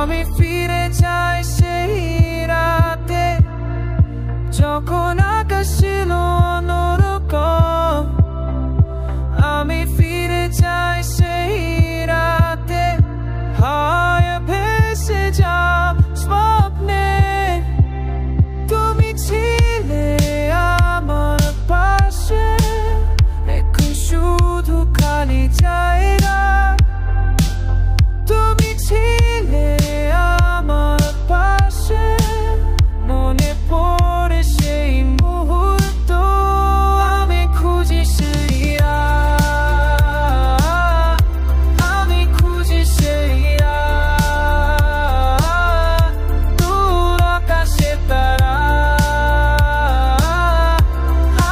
আমি ফিরে যাই সেই রাতে যখন আকাশ ছিল অন্যরকম। আমি ফিরে যাই সেই রাতে হায় ভেসে যাও স্বপ্নে। তুমি ছিলে আমার পাশে, এখন শুধু খালি জায়গা। তুমি ছিলে আমার পাশে, মনে পড়ে সেই মুহূর্ত। আমি খুঁজি সেই রাত, আমি খুঁজি সেই রাত, দূর আকাশে তারা।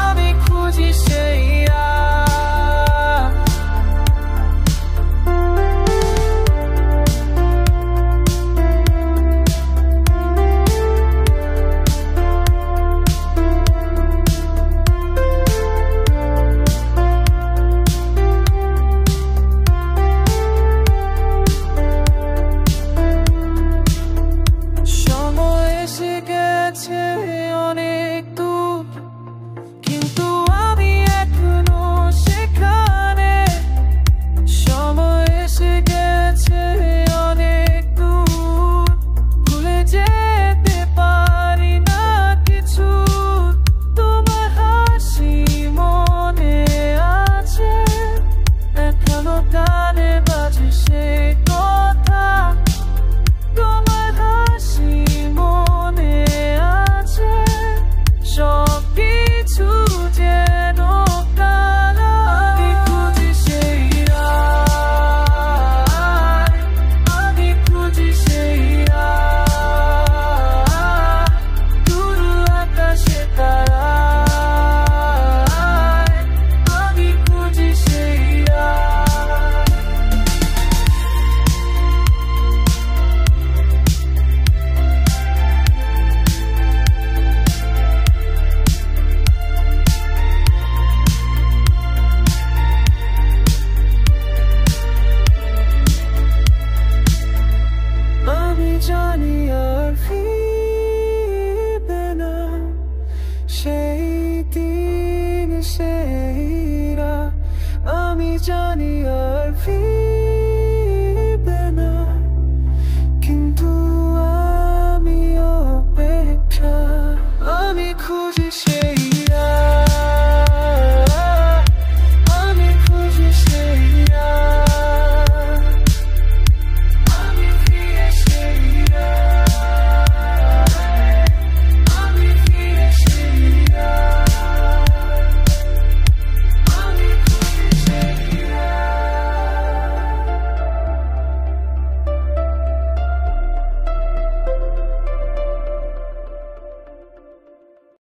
আমি খুঁজি সেই রাত। সময় এসে গেছে অনেক দূর, কিন্তু আমি এখনো সেখানে। সময় এসে গেছে অনেক দূর, ভুলে যেতে পারি না কিছু। তোমার হাসি মনে আছে, এখনো কানে বাজে সে কথা। তোমার হাসি মনে আছে, সব কিছু যেন কালো। আমি খুঁজি সেই রাত, আমি খুঁজি সেই রাত, দূর আকাশে তারা। আমি খুঁজি সেই রাত। আমি জানি আর ফিরবে না সেই দিন সেই রাত। আমি জানি